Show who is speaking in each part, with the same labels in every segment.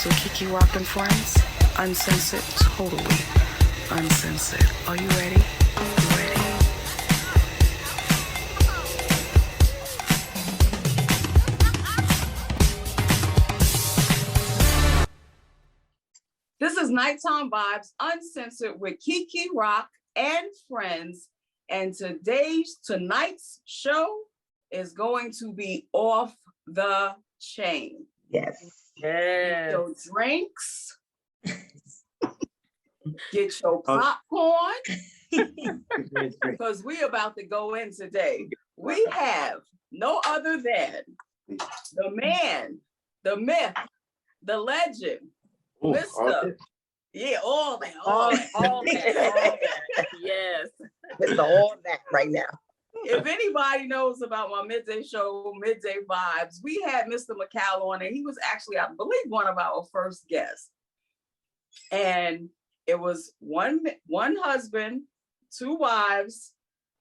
Speaker 1: to Kiki Rock and Friends. Uncensored, totally uncensored. Are you ready? You ready?
Speaker 2: This is Nighttime Vibes Uncensored with Kiki Rock and Friends. And tonight's show is going to be off the chain.
Speaker 3: Yes.
Speaker 2: Get your drinks. Get your popcorn. Because we about to go in today. We have no other than the man, the myth, the legend, Mr. Yeah, all that.
Speaker 3: Yes. Mr. All that right now.
Speaker 2: If anybody knows about my midday show, Midday Vibes, we had Mr. Mykal on, and he was actually, I believe, one of our first guests. And it was one husband, 2 wives.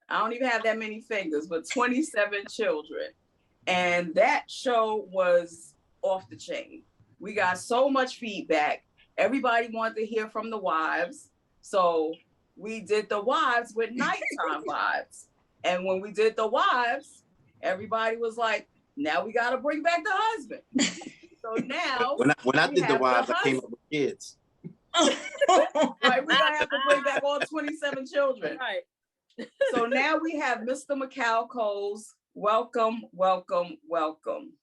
Speaker 2: I don't even have that many fingers, but 27 children. And that show was off the chain. We got so much feedback. Everybody wanted to hear from the wives. So we did the wives with Nighttime Vibes. And when we did the wives, everybody was like, now we got to bring back the husband. So now
Speaker 4: when I did the wives, I came up with kids.
Speaker 2: Right, we're going to have to bring back all 27 children.
Speaker 3: Right.
Speaker 2: So now we have Mr. Mykal Coles. Welcome, welcome, welcome.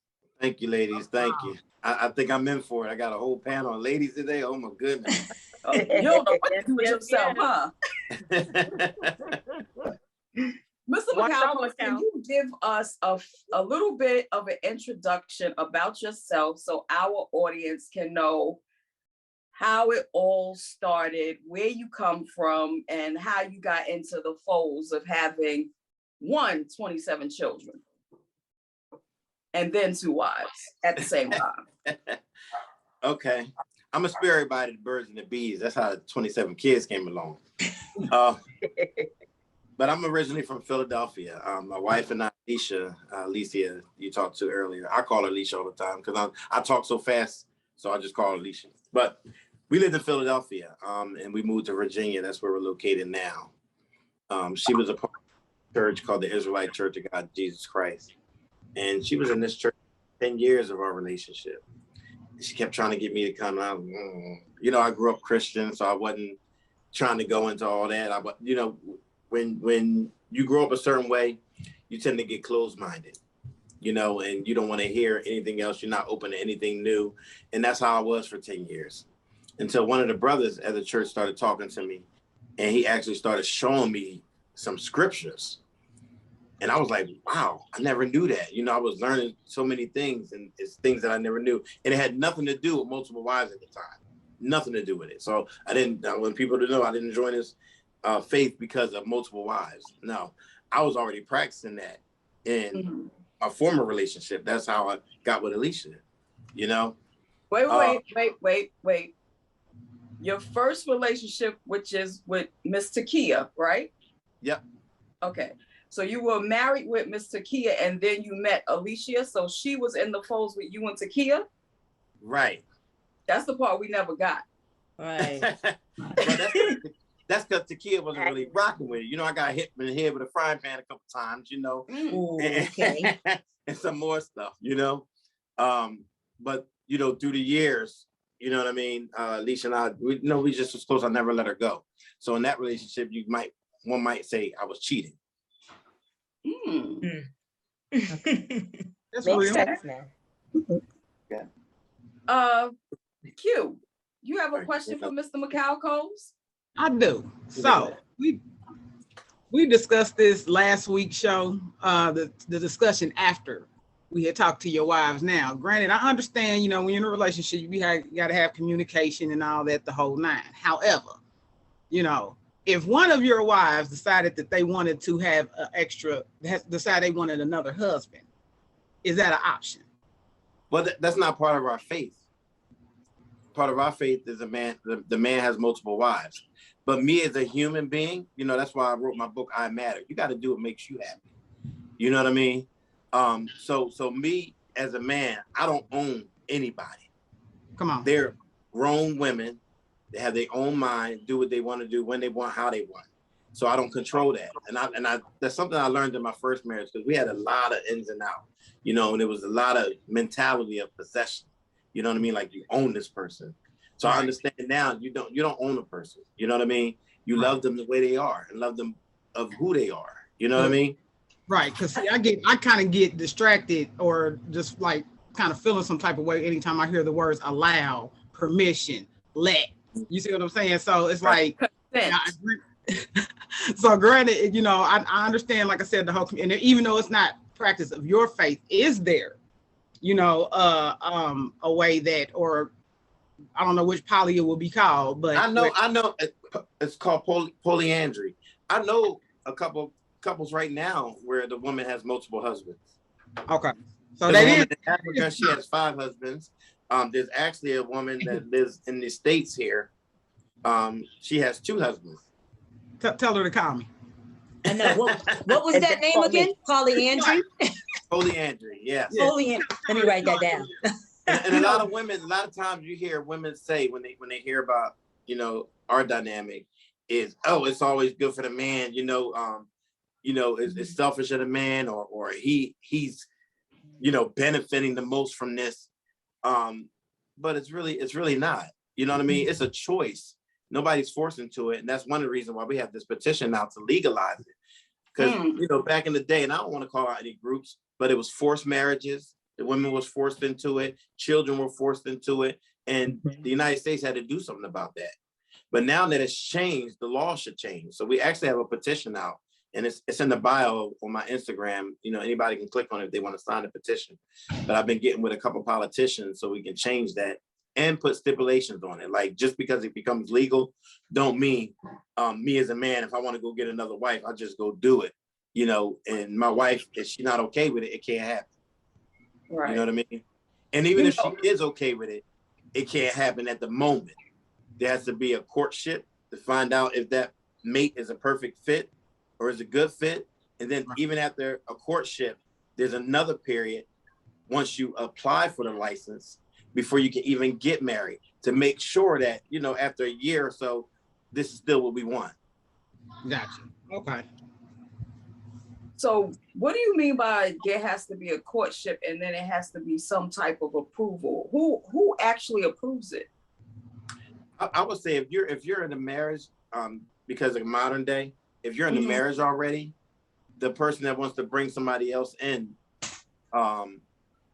Speaker 4: Thank you, ladies. Thank you. I think I'm in for it. I got a whole panel of ladies today. Oh, my goodness.
Speaker 2: You don't know what to do with yourself, huh? Mr. Mykal, can you give us a little bit of an introduction about yourself so our audience can know how it all started, where you come from, and how you got into the folds of having 27 children and then 2 wives at the same time?
Speaker 4: Okay. I'm going to spare everybody the birds and the bees. That's how the 27 kids came along. But I'm originally from Philadelphia. My wife and I, Alicia, you talked to earlier. I call her Alicia all the time because I talk so fast, so I just call her Alicia. But we lived in Philadelphia, and we moved to Virginia. That's where we're located now. She was a part of a church called the Israelite Church of God Jesus Christ. And she was in this church 10 years of our relationship. She kept trying to get me to come out. I grew up Christian, so I wasn't trying to go into all that. When you grow up a certain way, you tend to get closed-minded, and you don't want to hear anything else. You're not open to anything new. And that's how I was for 10 years until one of the brothers at the church started talking to me, and he actually started showing me some scriptures. And I was like, wow, I never knew that. I was learning so many things, and it's things that I never knew. And it had nothing to do with multiple wives at the time. Nothing to do with it. So I want people to know I didn't join this faith because of multiple wives. No, I was already practicing that in a former relationship. That's how I got with Alicia,
Speaker 2: Wait. Your first relationship, which is with Miss Takia, right?
Speaker 4: Yep.
Speaker 2: Okay. So you were married with Miss Takia, and then you met Alicia. So she was in the folds with you and Takia?
Speaker 4: Right.
Speaker 2: That's the part we never got.
Speaker 3: Right.
Speaker 4: That's because Takia wasn't really rocking with it. I got hit in the head with a frying pan a couple times,
Speaker 3: Ooh, okay.
Speaker 4: and some more stuff, But, through the years, you know what I mean? Alicia and I, we just was close. I never let her go. So in that relationship, one might say I was cheating.
Speaker 3: That's makes sense now.
Speaker 4: Yeah.
Speaker 2: Q, you have a question for Mr. Mykal Coles?
Speaker 5: I do. So we discussed this last week's show, the discussion after we had talked to your wives. Now, granted, I understand, when you're in a relationship, you got to have communication and all that, the whole nine. However, if one of your wives decided that they wanted to have decide they wanted another husband, is that an option?
Speaker 4: Well, that's not part of our faith. Part of our faith is the man has multiple wives. But me as a human being, that's why I wrote my book, I Matter. You got to do what makes you happy. You know what I mean? So me as a man, I don't own anybody.
Speaker 5: Come on.
Speaker 4: They're grown women. They have their own mind, do what they want to do, when they want, how they want. So I don't control that. And I that's something I learned in my first marriage, because we had a lot of ins and outs, you know, and it was a lot of mentality of possession. You know what I mean? Like, you own this person. So I understand now you don't own a person. You know what I mean? You love them the way they are and love them of who they are. You know what I mean?
Speaker 5: Right. Because I kind of get distracted or just like kind of feeling some type of way anytime I hear the words allow, permission, let. You see what I'm saying? So it's like, so granted, you know, I understand, like I said, the whole, and even though it's not practice of your faith, is there, you know, a way that, or I don't know which poly it will be called, but
Speaker 4: I know it's called polyandry. I know a couple couples right now where the woman has multiple husbands.
Speaker 5: Okay. So
Speaker 4: that
Speaker 5: that
Speaker 4: is in Africa, she has 5 husbands. There's actually a woman that lives in the States here. She has 2 husbands. Tell
Speaker 5: her to call me.
Speaker 3: I know. What was that name again? Polyandry?
Speaker 4: Polyandry, yes.
Speaker 3: Polyandry. Let me write that down.
Speaker 4: And a lot of times you hear women say when they hear about, you know, our dynamic is, oh, it's always good for the man, you know, it's selfish of the man, or he's, you know, benefiting the most from this. But it's really not, you know what I mean? It's a choice. Nobody's forced into it. And that's one of the reasons why we have this petition now to legalize it. Because, you know, back in the day, and I don't want to call out any groups, but it was forced marriages. The women was forced into it. Children were forced into it. And the United States had to do something about that. But now that it's changed, the law should change. So we actually have a petition out, and it's in the bio on my Instagram. You know, anybody can click on it if they want to sign the petition. But I've been getting with a couple politicians so we can change that and put stipulations on it. Like, just because it becomes legal, don't mean me as a man, if I want to go get another wife, I'll just go do it. You know, and my wife, if she's not okay with it, it can't happen. Right. You know what I mean? And even if she is okay with it, it can't happen at the moment. There has to be a courtship to find out if that mate is a perfect fit or is a good fit. And then even after a courtship, there's another period once you apply for the license before you can even get married, to make sure that, you know, after a year or so, this is still what we want.
Speaker 5: Gotcha. Okay.
Speaker 2: So what do you mean by there has to be a courtship and then it has to be some type of approval? Who actually approves it?
Speaker 4: I would say if you're in a marriage, because of modern day, if you're in the marriage already, the person that wants to bring somebody else in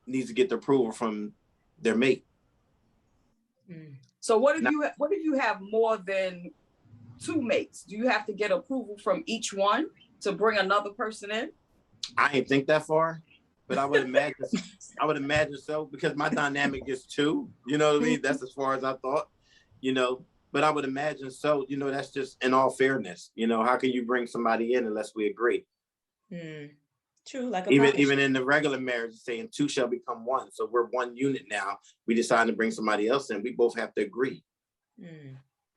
Speaker 4: needs to get the approval from their mate.
Speaker 2: So what if you have more than 2 mates? Do you have to get approval from each one to bring another person in?
Speaker 4: I ain't think that far, but I would imagine so, because my dynamic is 2. You know what I mean? That's as far as I thought. You know, but I would imagine so. You know, that's just in all fairness. You know, how can you bring somebody in unless we agree?
Speaker 3: True, like
Speaker 4: even in the regular marriage, saying 2 shall become 1. So we're 1 unit now. We decide to bring somebody else in. We both have to agree.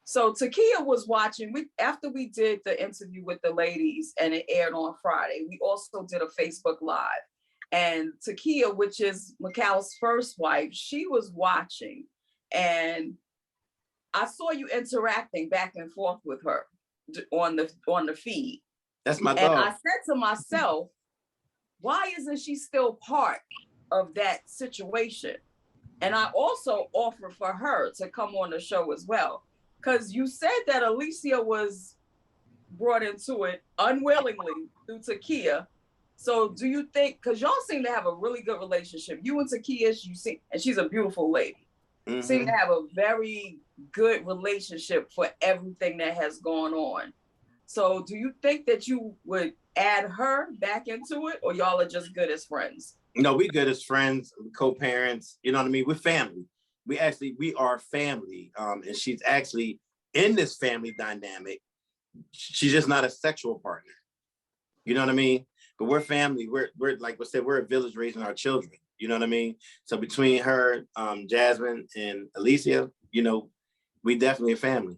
Speaker 2: So Takia was watching. After we did the interview with the ladies and it aired on Friday, we also did a Facebook Live. And Takia, which is Mykal's first wife, she was watching, and I saw you interacting back and forth with her on the feed.
Speaker 4: That's my dog.
Speaker 2: And I said to myself, why isn't she still part of that situation? And I also offered for her to come on the show as well, because you said that Alicia was brought into it unwillingly through Takia. So do you think, because y'all seem to have a really good relationship, you and Takia, and she's a beautiful lady, seem to have a very good relationship for everything that has gone on. So do you think that you would add her back into it, or y'all are just good as friends?
Speaker 4: No, we good as friends, co-parents, you know what I mean? We're family. We are family. And she's actually in this family dynamic. She's just not a sexual partner. You know what I mean? But we're family. We're like I said, we're a village raising our children. You know what I mean? So between her, Jasmine, and Alicia, you know, we definitely a family.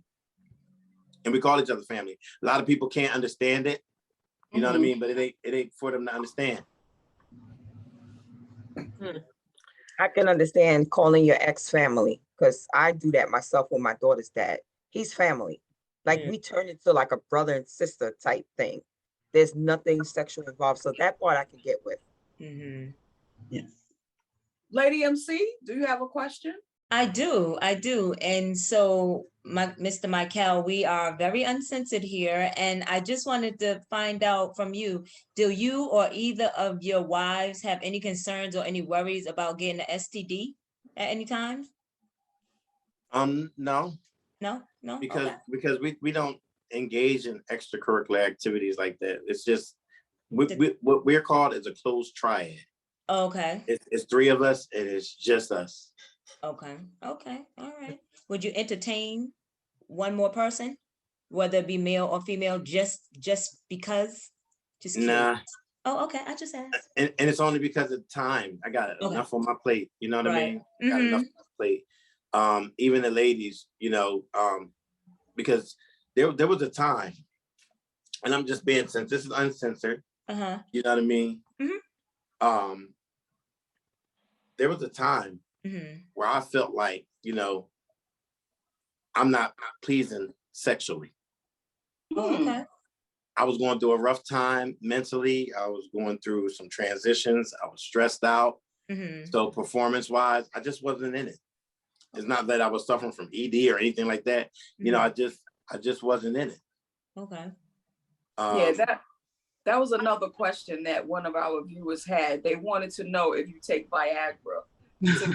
Speaker 4: And we call each other family. A lot of people can't understand it. You know what I mean? But it ain't for them to understand.
Speaker 6: I can understand calling your ex family, because I do that myself with my daughter's dad. He's family. Like we turn into like a brother and sister type thing. There's nothing sexual involved. So that part I can get with.
Speaker 3: Yes.
Speaker 2: Lady MC, do you have a question?
Speaker 3: I do. And so, Mr. Mykal, we are very uncensored here. And I just wanted to find out from you, do you or either of your wives have any concerns or any worries about getting an STD at any time?
Speaker 4: No.
Speaker 3: No?
Speaker 4: Because
Speaker 3: Okay.
Speaker 4: because we don't engage in extracurricular activities like that. It's just what we're called is a closed triad.
Speaker 3: Okay.
Speaker 4: It's three of us, and it's just us.
Speaker 3: Okay. All right. Would you entertain one more person, whether it be male or female, just because? Just curious.
Speaker 4: Nah.
Speaker 3: Oh, okay. I just asked.
Speaker 4: And it's only because of time. I got enough on my plate. You know what I mean? I got enough on my plate. Even the ladies, because there was a time, and I'm just being since this is uncensored. You know what I mean? There was a time where I felt like, I'm not pleasing sexually.
Speaker 3: Oh, okay.
Speaker 4: I was going through a rough time mentally. I was going through some transitions. I was stressed out. So performance-wise, I just wasn't in it. It's not that I was suffering from ED or anything like that. I just wasn't in it.
Speaker 3: Okay.
Speaker 2: That was another question that one of our viewers had. They wanted to know if you take Viagra to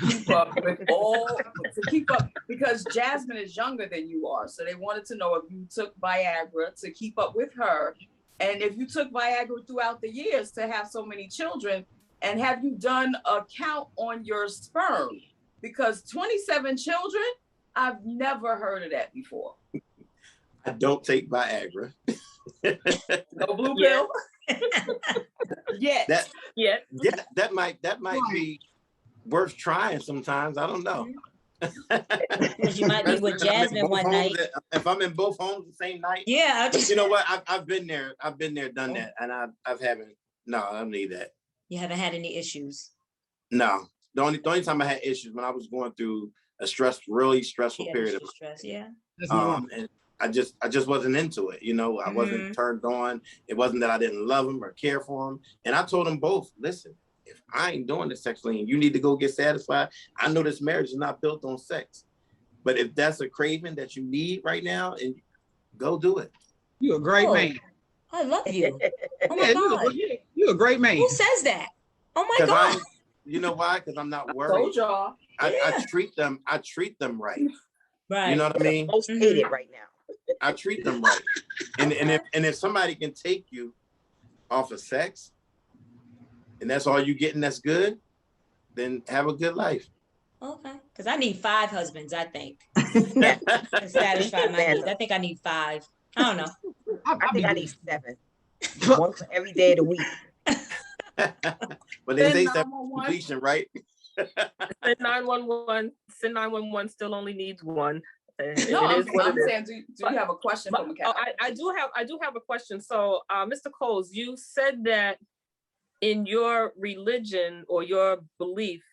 Speaker 2: keep up because Jasmine is younger than you are. So they wanted to know if you took Viagra to keep up with her. And if you took Viagra throughout the years to have so many children, and have you done a count on your sperm? Because 27 children, I've never heard of that before.
Speaker 4: I don't take Viagra.
Speaker 2: No blue pill.
Speaker 4: That might be worth trying sometimes. I don't know.
Speaker 3: Because you might be with Jasmine one night.
Speaker 4: If I'm in both homes the same night.
Speaker 3: Yeah.
Speaker 4: You know what? I've been there, done that, and I haven't. No, I don't need that.
Speaker 3: You haven't had any issues?
Speaker 4: No. The only time I had issues when I was going through a really stressful period of
Speaker 3: stress. Yeah.
Speaker 4: And I just wasn't into it. I wasn't turned on. It wasn't that I didn't love him or care for him. And I told them both, listen, if I ain't doing this sexually and you need to go get satisfied, I know this marriage is not built on sex. But if that's a craving that you need right now, and go do it.
Speaker 5: You're a great man.
Speaker 3: I love you. Oh my God.
Speaker 5: You're a great man.
Speaker 3: Who says that? Oh my God.
Speaker 4: You know why? Because I'm not worried.
Speaker 2: Told y'all.
Speaker 4: I treat them right.
Speaker 3: Right.
Speaker 4: You know what I mean?
Speaker 6: Most hated right now.
Speaker 4: I treat them right. And if somebody can take you off of sex, and that's all you getting that's good, then have a good life.
Speaker 3: Okay. Because I need 5 husbands, I think. To satisfy my needs. I think I need 5. I don't know.
Speaker 6: I think I need 7. One for every day of the week.
Speaker 4: But they say that completion, right?
Speaker 7: Send 911. Send 911 still only needs 1.
Speaker 2: No, I'm saying, do you have a question for Mykal?
Speaker 7: I do have a question. So, Mr. Coles, you said that in your religion or your belief,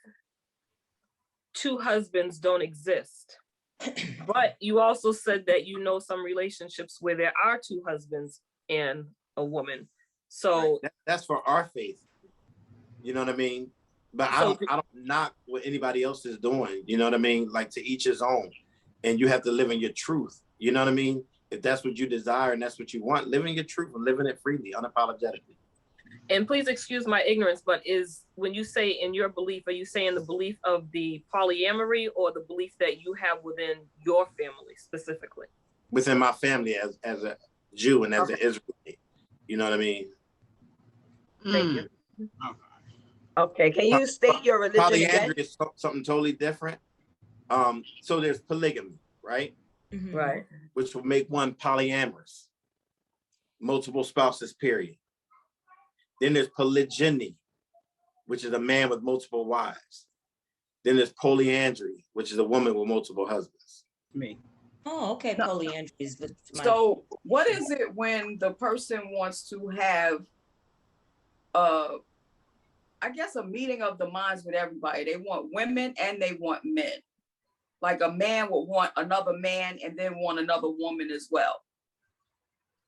Speaker 7: 2 husbands don't exist. But you also said that you know some relationships where there are 2 husbands and a woman. So
Speaker 4: that's for our faith. You know what I mean? But I don't knock what anybody else is doing. You know what I mean? Like, to each his own. And you have to live in your truth. You know what I mean? If that's what you desire and that's what you want, living your truth and living it freely, unapologetically.
Speaker 7: And please excuse my ignorance, but when you say in your belief, are you saying the belief of the polyamory or the belief that you have within your family specifically? Within
Speaker 4: my family as a Jew and as an Israelite. You know what I mean?
Speaker 7: Thank you.
Speaker 6: Okay, can you state your religion
Speaker 4: Polyandry
Speaker 6: again?
Speaker 4: is something totally different. So there's polygamy, right?
Speaker 7: Right.
Speaker 4: Which will make one polyamorous. Multiple spouses, period. Then there's polygyny, which is a man with multiple wives. Then there's polyandry, which is a woman with multiple husbands.
Speaker 5: Me.
Speaker 3: Oh, okay. Polyandry is
Speaker 2: So what is it when the person wants to have I guess a meeting of the minds with everybody? They want women and they want men. Like a man would want another man and then want another woman as well.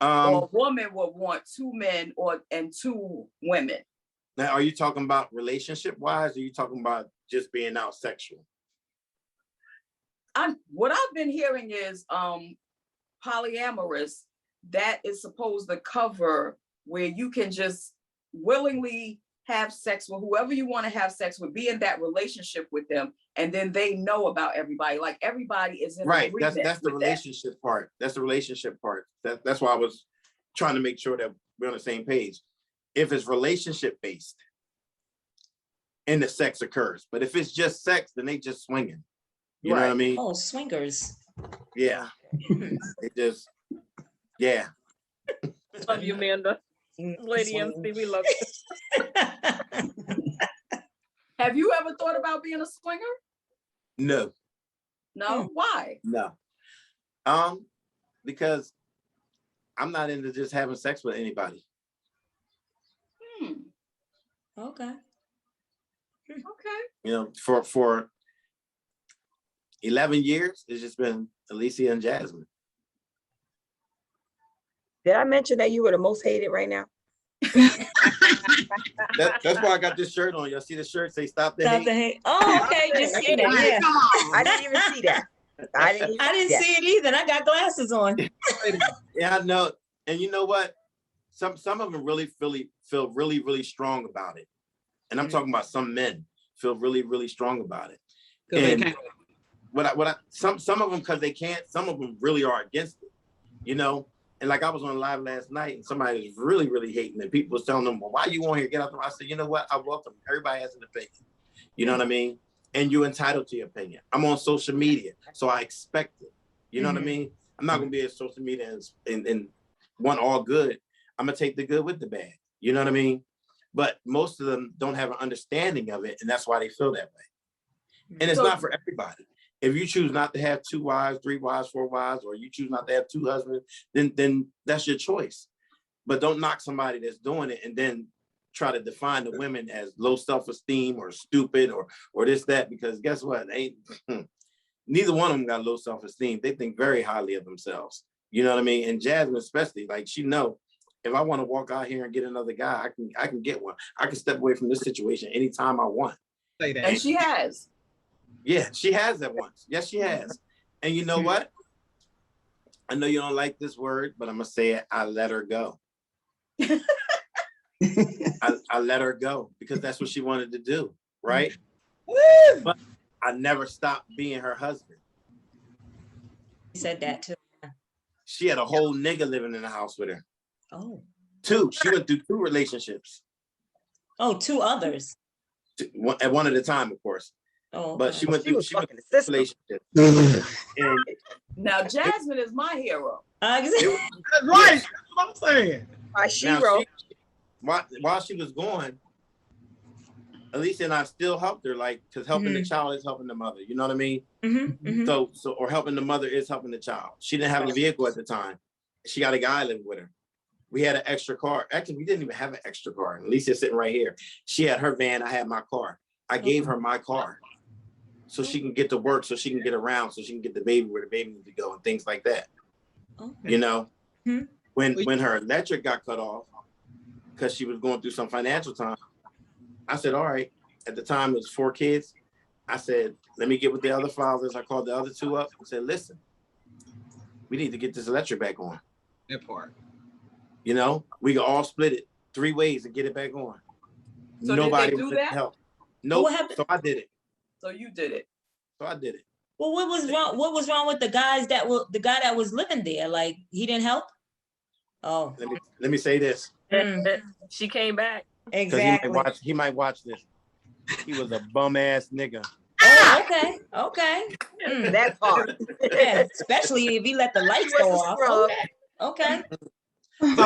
Speaker 2: Or a woman would want two men and two women.
Speaker 4: Now, are you talking about relationship wise, or are you talking about just being out sexual?
Speaker 2: What I've been hearing is polyamorous, that is supposed to cover where you can just willingly have sex with whoever you want to have sex with, be in that relationship with them, and then they know about everybody. Like everybody is in
Speaker 4: Right.
Speaker 2: agreement.
Speaker 4: That's the relationship part. That's the relationship part. That's why I was trying to make sure that we're on the same page. If it's relationship based, and the sex occurs, but if it's just sex, then they just swinging. You know what I mean?
Speaker 3: Oh, swingers.
Speaker 4: Yeah. They just, yeah.
Speaker 7: Love you, Amanda. Lady MC, we love you.
Speaker 2: Have you ever thought about being a swinger?
Speaker 4: No.
Speaker 2: No? Why?
Speaker 4: No. Because I'm not into just having sex with anybody.
Speaker 3: Okay.
Speaker 2: Okay.
Speaker 4: You know, for 11 years, it's just been Alicia and Jasmine.
Speaker 6: Did I mention that you were the most hated right now?
Speaker 4: That's why I got this shirt on. Y'all see the shirt? Say stop the
Speaker 3: Stop
Speaker 4: hate.
Speaker 3: the hate. Oh, okay. Just see that. Yeah.
Speaker 6: I didn't even see that. I didn't
Speaker 3: see it either. I got glasses on.
Speaker 4: Yeah, I know. And you know what? Some of them really feel really strong about it. And I'm talking about some men feel really strong about it. And some of them because they can't, some of them really are against it, you know. And like I was on live last night and somebody was really hating it. People was telling them, well, why you on here? Get out there. I said, you know what? I welcome. Everybody has an opinion. You know what I mean? And you're entitled to your opinion. I'm on social media, so I expect it. You know what I mean? I'm not gonna be on social media and want all good. I'm gonna take the good with the bad. You know what I mean? But most of them don't have an understanding of it, and that's why they feel that way. And it's not for everybody. If you choose not to have 2 wives, 3 wives, 4 wives, or you choose not to have 2 husbands, then that's your choice. But don't knock somebody that's doing it and then try to define the women as low self-esteem or stupid or this, that, because guess what? Neither one of them got low self-esteem. They think very highly of themselves. You know what I mean? And Jasmine especially, like she know, if I want to walk out here and get another guy, I can get one. I can step away from this situation anytime I want.
Speaker 5: Say that.
Speaker 2: And she has.
Speaker 4: Yeah, she has that once. Yes, she has. And you know what? I know you don't like this word, but I'm gonna say it. I let her go. I let her go because that's what she wanted to do, right? But I never stopped being her husband.
Speaker 3: You said that too.
Speaker 4: She had a whole nigga living in the house with her.
Speaker 3: Oh.
Speaker 4: 2. She went through 2 relationships.
Speaker 3: Oh, 2 others.
Speaker 4: At one at a time, of course.
Speaker 3: Oh,
Speaker 4: but she went through relationships. And
Speaker 2: now Jasmine is my hero.
Speaker 3: Exactly.
Speaker 5: That's right. That's what I'm saying.
Speaker 4: While she was gone, Alicia and I still helped her, like, because helping the child is helping the mother. You know what I mean? So or helping the mother is helping the child. She didn't have a vehicle at the time. She got a guy living with her. We had an extra car. Actually, we didn't even have an extra car. Alicia's sitting right here. She had her van. I had my car. I gave her my car so she can get to work, so she can get around, so she can get the baby where the baby needs to go and things like that. You know, when her electric got cut off because she was going through some financial time, I said, all right. At the time, it was 4 kids. I said, let me get with the other fathers. I called the other 2 up and said, listen, we need to get this electric back on.
Speaker 5: That part.
Speaker 4: You know, we can all split it 3 ways and get it back on.
Speaker 2: So
Speaker 4: nobody
Speaker 2: did they do that?
Speaker 4: Help. No, nope. So I did it.
Speaker 2: So you did it.
Speaker 4: So I did it.
Speaker 3: Well, what was wrong? What was wrong with the guy that was living there? Like, he didn't help? Oh.
Speaker 4: Let me say this.
Speaker 7: She came back.
Speaker 3: Exactly.
Speaker 4: He might watch this. He was a bum ass nigga.
Speaker 3: Oh, okay.
Speaker 6: That part.
Speaker 3: Yeah, especially if he let the lights go off. Okay.
Speaker 4: He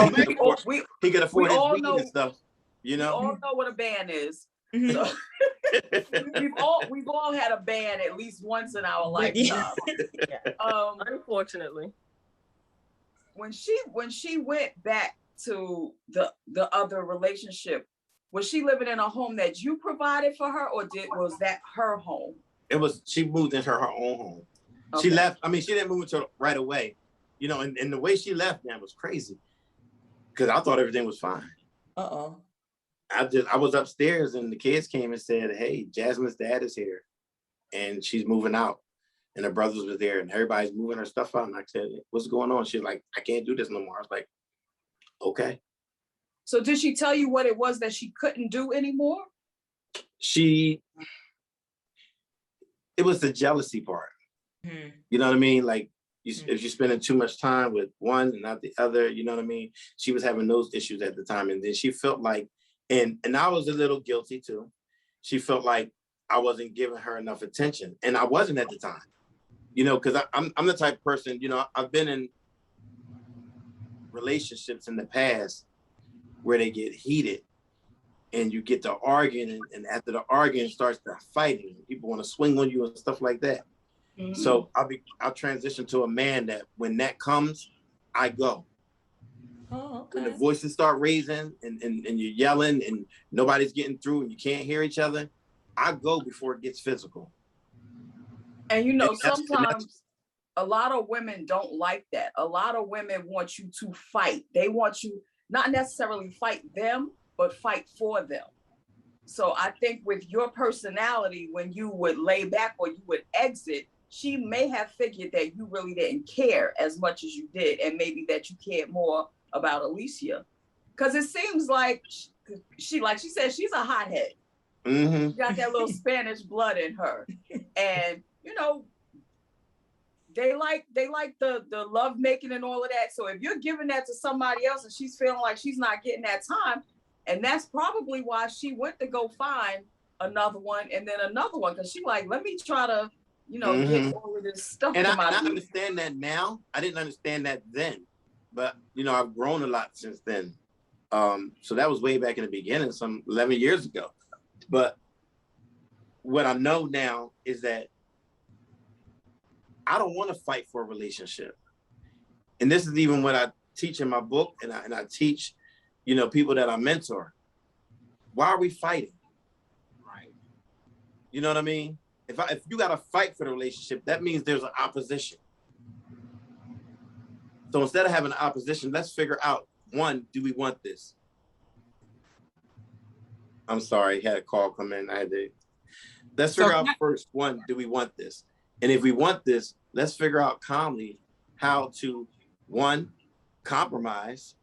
Speaker 4: could afford his weed and stuff. You know.
Speaker 2: We all know what a band is. So, we've all had a band at least once in our lifetime.
Speaker 7: Unfortunately,
Speaker 2: when she went back to the other relationship, was she living in a home that you provided for her, or was that her home?
Speaker 4: She moved into her own home.
Speaker 2: Okay.
Speaker 4: She left. I mean, she didn't move into it right away, you know, and the way she left, man, was crazy. Because I thought everything was fine.
Speaker 3: Uh-oh.
Speaker 4: I was upstairs and the kids came and said, hey, Jasmine's dad is here and she's moving out. And her brothers was there and everybody's moving her stuff out. And I said, what's going on? She's like, I can't do this no more. I was like, okay.
Speaker 2: So did she tell you what it was that she couldn't do anymore?
Speaker 4: It was the jealousy part.
Speaker 3: Hmm.
Speaker 4: You know what I mean? Like, if you're spending too much time with one and not the other, you know what I mean? She was having those issues at the time. And then she felt like, and I was a little guilty too. She felt like I wasn't giving her enough attention. And I wasn't at the time, you know, because I'm the type of person, you know, I've been in relationships in the past where they get heated and you get to arguing, and after the arguing starts to fighting, people want to swing on you and stuff like that. Mm-hmm. So I'll transition to a man that when that comes, I go.
Speaker 3: Oh, okay.
Speaker 4: When the voices start raising and you're yelling and nobody's getting through and you can't hear each other, I go before it gets physical.
Speaker 2: And you know, sometimes a lot of women don't like that. A lot of women want you to fight. They want you not necessarily fight them, but fight for them. So I think with your personality, when you would lay back or you would exit, she may have figured that you really didn't care as much as you did, and maybe that you cared more about Alicia. Because it seems like she said, she's a hothead.
Speaker 4: Mm-hmm.
Speaker 2: She got that little Spanish blood in her. And, you know, they like the love making and all of that. So if you're giving that to somebody else and she's feeling like she's not getting that time, and that's probably why she went to go find another one and then another one, because she like, let me try to, you know,
Speaker 4: mm-hmm.
Speaker 2: get all of this stuff.
Speaker 4: And I understand that now. I didn't understand that then, but you know, I've grown a lot since then. So that was way back in the beginning, some 11 years ago. But what I know now is that I don't want to fight for a relationship. And this is even what I teach in my book, and I teach, you know, people that I mentor. Why are we fighting?
Speaker 5: Right.
Speaker 4: You know what I mean? If you got to fight for the relationship, that means there's an opposition. So instead of having an opposition, let's figure out, one, do we want this? I'm sorry, had a call come in. Let's figure out first, one, do we want this? And if we want this, let's figure out calmly how to, one, compromise,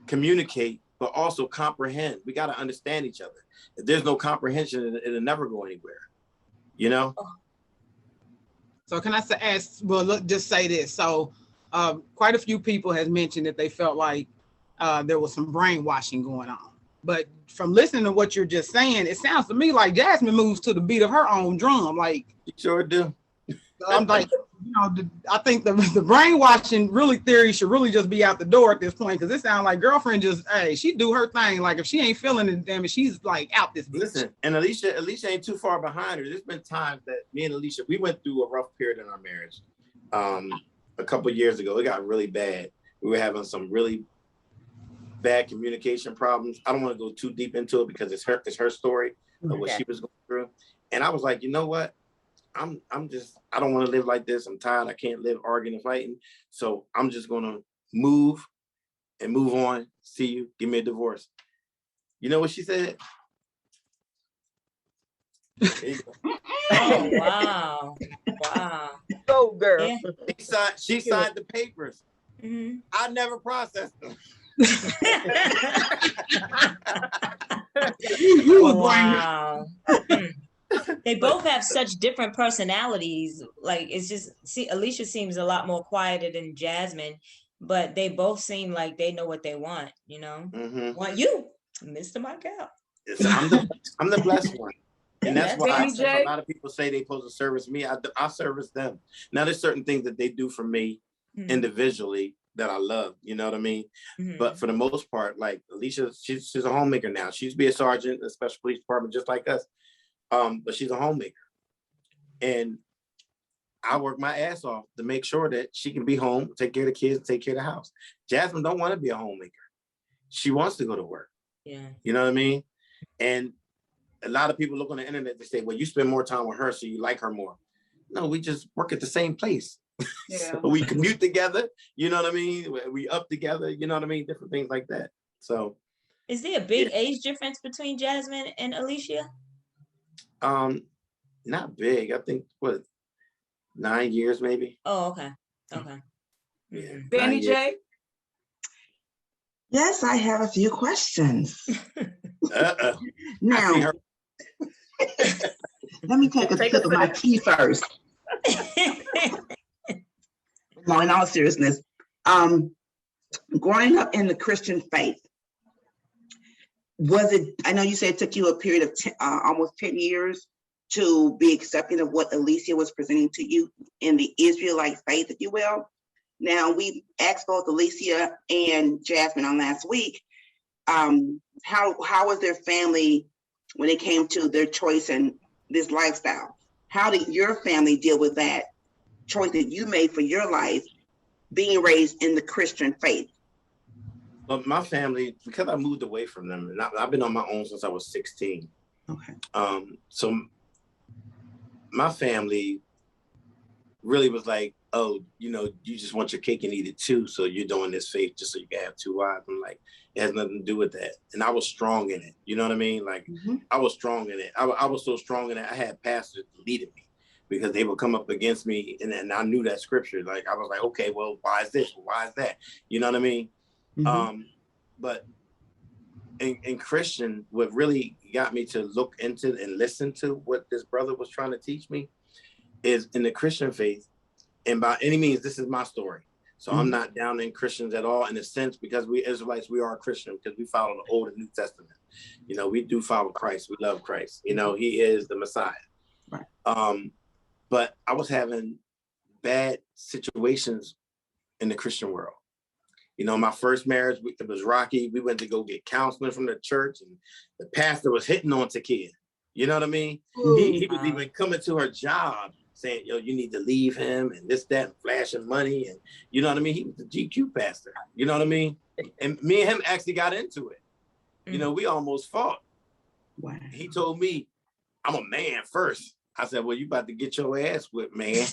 Speaker 4: communicate, but also comprehend. We got to understand each other. If there's no comprehension, it'll never go anywhere. You know?
Speaker 5: So can I ask, well, look, just say this. So quite a few people has mentioned that they felt like there was some brainwashing going on. But from listening to what you're just saying, it sounds to me like Jasmine moves to the beat of her own drum. Like,
Speaker 4: you sure do.
Speaker 5: I'm like, you know, I think the brainwashing theory should really just be out the door at this point, because it sounds like girlfriend just, hey, she do her thing. Like if she ain't feeling it, damn it, she's like out this bitch.
Speaker 4: Listen, and Alicia ain't too far behind her. There's been times that me and Alicia, we went through a rough period in our marriage. A couple of years ago, it got really bad. We were having some really bad communication problems. I don't want to go too deep into it because it's her story of what she was going through. And I was like, you know what? I don't want to live like this. I'm tired. I can't live arguing and fighting. So I'm just going to move on. See you. Give me a divorce. You know what she said?
Speaker 3: Oh, wow. Wow.
Speaker 6: Go, girl.
Speaker 3: Yeah.
Speaker 4: She signed the papers.
Speaker 3: Mm-hmm.
Speaker 4: I never processed them.
Speaker 3: Wow. They both have such different personalities. Like, it's just, see, Alicia seems a lot more quieter than Jasmine, but they both seem like they know what they want, you know?
Speaker 4: Mm-hmm.
Speaker 3: Want you, Mr. Mykal.
Speaker 4: I'm the blessed one. And that's why
Speaker 2: a
Speaker 4: lot of people say they supposed to service me. I service them. Now, there's certain things that they do for me individually that I love, you know what I mean? Mm-hmm. But for the most part, like Alicia, she's a homemaker now. She used to be a sergeant in a special police department just like us. But she's a homemaker. And I work my ass off to make sure that she can be home, take care of the kids, take care of the house. Jasmine don't want to be a homemaker. She wants to go to work.
Speaker 3: Yeah.
Speaker 4: You know what I mean? And a lot of people look on the internet, they say, well, you spend more time with her, so you like her more. No, we just work at the same place.
Speaker 2: Yeah.
Speaker 4: So we commute together, you know what I mean? We up together, you know what I mean? Different things like that. So
Speaker 3: Is there a big age difference between Jasmine and Alicia?
Speaker 4: not big. I think what, 9 years maybe.
Speaker 3: Oh, okay. Okay.
Speaker 4: Yeah.
Speaker 2: Benny
Speaker 4: 9 years.
Speaker 2: J.
Speaker 8: Yes, I have a few questions.
Speaker 4: I
Speaker 8: Now,
Speaker 4: see her.
Speaker 8: let me take a sip of my tea first. No, in all seriousness, growing up in the Christian faith, was it, I know you said it took you a period of almost 10 years to be accepting of what Alicia was presenting to you in the Israelite faith, if you will. Now, we asked both Alicia and Jasmine on last week, how was their family when it came to their choice and this lifestyle? How did your family deal with that choice that you made for your life, being raised in the Christian faith?
Speaker 4: But my family, because I moved away from them, and I've been on my own since I was 16.
Speaker 8: Okay.
Speaker 4: So my family really was like, oh, you know, you just want your cake and eat it too. So you're doing this faith just so you can have 2 wives. I'm like, it has nothing to do with that. And I was strong in it. You know what I mean? Like, I was strong in it. I was so strong in it. I had pastors leading me because they would come up against me. And I knew that scripture. Like, I was like, okay, well, why is this? Why is that? You know what I mean? But in Christian, what really got me to look into and listen to what this brother was trying to teach me is in the Christian faith. And by any means, this is my story. So I'm not down in Christians at all in a sense, because we Israelites, we are Christian because we follow the Old and New Testament. You know, we do follow Christ. We love Christ. You know, he is the Messiah.
Speaker 8: Right.
Speaker 4: But I was having bad situations in the Christian world. You know, my first marriage, it was rocky. We went to go get counseling from the church, and the pastor was hitting on Takia. You know what I mean? He was even coming to her job saying, yo, you need to leave him and this, that, and flashing money. And you know what I mean? He was the GQ pastor. You know what I mean? And me and him actually got into it. You know, we almost fought.
Speaker 8: Wow.
Speaker 4: He told me, I'm a man first. I said, well, you about to get your ass whipped, man.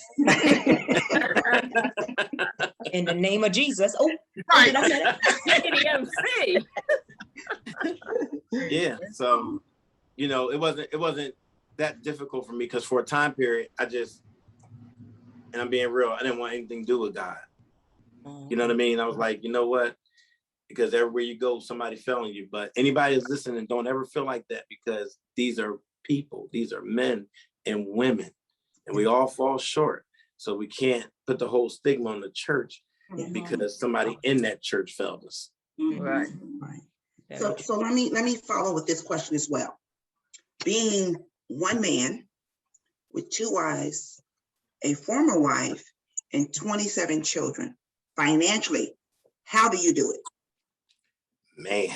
Speaker 3: In the name of Jesus. Oh,
Speaker 8: Right.
Speaker 3: did I say that?
Speaker 7: MC.
Speaker 4: Yeah. So, you know, it wasn't that difficult for me because for a time period, and I'm being real, I didn't want anything to do with God. You know what I mean? I was like, you know what? Because everywhere you go, somebody failing you. But anybody that's listening, don't ever feel like that, because these are people, these are men and women, and we all fall short. So we can't put the whole stigma on the church because somebody in that church failed us.
Speaker 7: Right.
Speaker 8: Right. So let me follow with this question as well. Being one man with 2 wives, a former wife, and 27 children, financially, how do you do it?
Speaker 4: Man,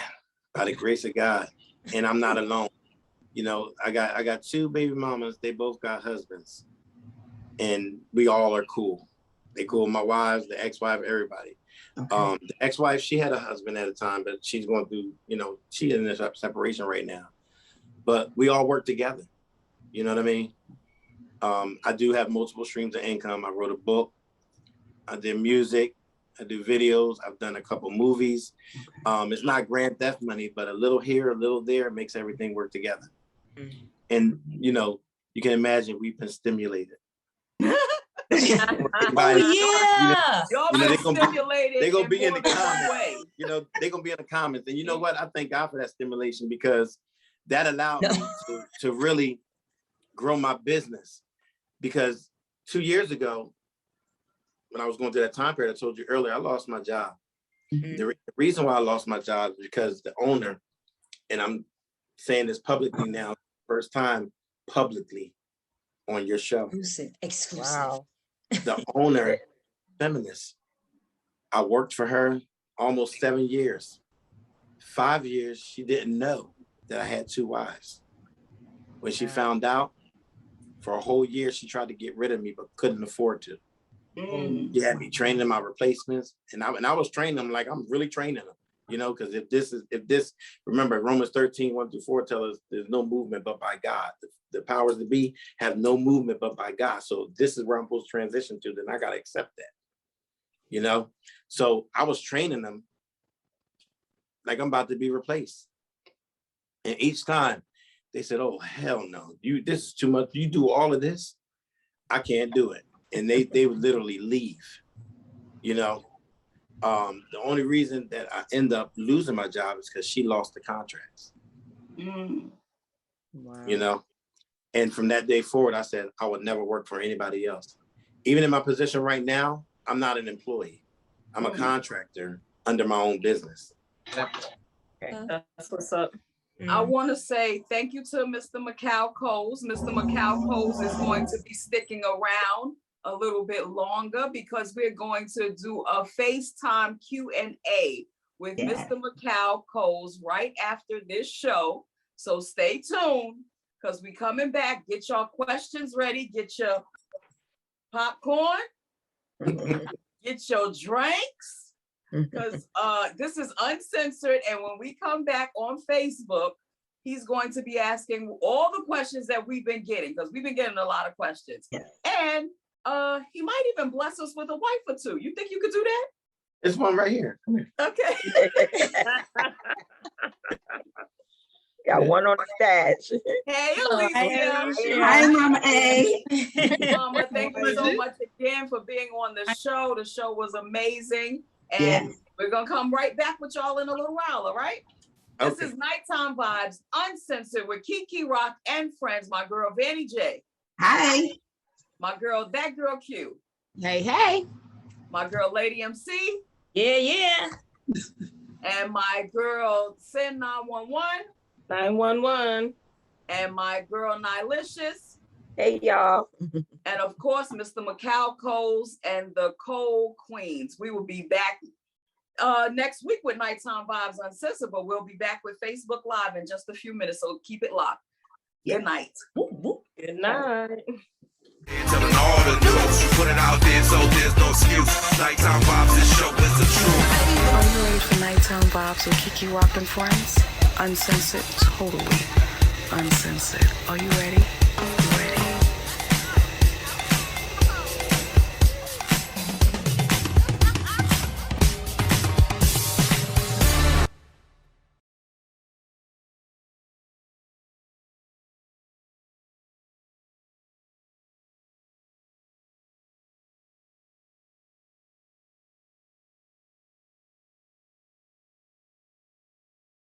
Speaker 4: by the grace of God, and I'm not alone. You know, I got 2 baby mamas. They both got husbands, and we all are cool. They cool. My wives, the ex-wife, everybody.
Speaker 8: Okay.
Speaker 4: The ex-wife, she had a husband at a time, but she's going through, you know, she's in this separation right now. But we all work together. You know what I mean? I do have multiple streams of income. I wrote a book. I did music. I do videos. I've done a couple movies. It's not grand theft money, but a little here, a little there makes everything work together. And, you know, you can imagine we've been stimulated.
Speaker 3: Oh, yeah.
Speaker 2: Y'all been stimulated.
Speaker 4: They're gonna be in the
Speaker 2: more than one
Speaker 4: comments.
Speaker 2: way.
Speaker 4: You know, they're gonna be in the comments. And you know what? I thank God for that stimulation, because that allowed me to really grow my business. Because 2 years ago, when I was going through that time period, I told you earlier, I lost my job. The reason why I lost my job is because the owner, and I'm saying this publicly now, first time publicly on your show.
Speaker 3: Exclusive.
Speaker 6: Wow.
Speaker 4: The owner, feminist. I worked for her almost 7 years. 5 years, she didn't know that I had 2 wives. When she found out, for a whole year, she tried to get rid of me, but couldn't afford to. She had me training my replacements, and I was training them like I'm really training them. you know, because if this, remember Romans 13, 1-4 tell us there's no movement but by God. The powers that be have no movement but by God. So this is where I'm supposed to transition to, then I got to accept that, you know? So I was training them like I'm about to be replaced. And each time they said, oh, hell no, this is too much. You do all of this? I can't do it. And they would literally leave, you know? The only reason that I end up losing my job is because she lost the contracts,
Speaker 6: Wow.
Speaker 4: you know? And from that day forward, I said, I would never work for anybody else. Even in my position right now, I'm not an employee. I'm a contractor under my own business.
Speaker 7: That's what's up.
Speaker 2: I want to say thank you to Mr. Mykal Coles. Mr. Mykal Coles is going to be sticking around a little bit longer because we're going to do a FaceTime Q&A with Mr. Mykal Coles right after this show. So stay tuned because we coming back. Get your questions ready. Get your popcorn. Get your drinks. Because this is uncensored. And when we come back on Facebook, he's going to be asking all the questions that we've been getting, because we've been getting a lot of questions. And he might even bless us with a wife or two. You think you could do that?
Speaker 4: There's one right here. Come here.
Speaker 2: Okay.
Speaker 6: Got one on the stash.
Speaker 2: Hey, Alicia.
Speaker 8: Hi, Mama A.
Speaker 2: Mama, thank you so much again for being on the show. The show was amazing. And we're going to come right back with y'all in a little while, all right? This is Nighttime Vibes Uncensored with Keke Rock and friends. My girl, Vanny J.
Speaker 8: Hi.
Speaker 2: My girl, That Girl Q.
Speaker 5: Hey, hey.
Speaker 2: My girl, Lady MC.
Speaker 3: Yeah.
Speaker 2: And my girl, Sin 911.
Speaker 7: 911.
Speaker 2: And my girl, Nylicious.
Speaker 6: Hey, y'all.
Speaker 2: And of course, Mr. Mykal Coles and the Cole Queens. We will be back next week with Nighttime Vibes Uncensored, but we'll be back with Facebook Live in just a few minutes, so keep it locked. Good night.
Speaker 7: Good night.
Speaker 9: Telling all the news, you put it out there, so there's no excuse. Nighttime Vibes, this show is the truth.
Speaker 1: Are you ready for Nighttime Vibes with Keke Rock and Friends? Uncensored, totally uncensored. Are you ready?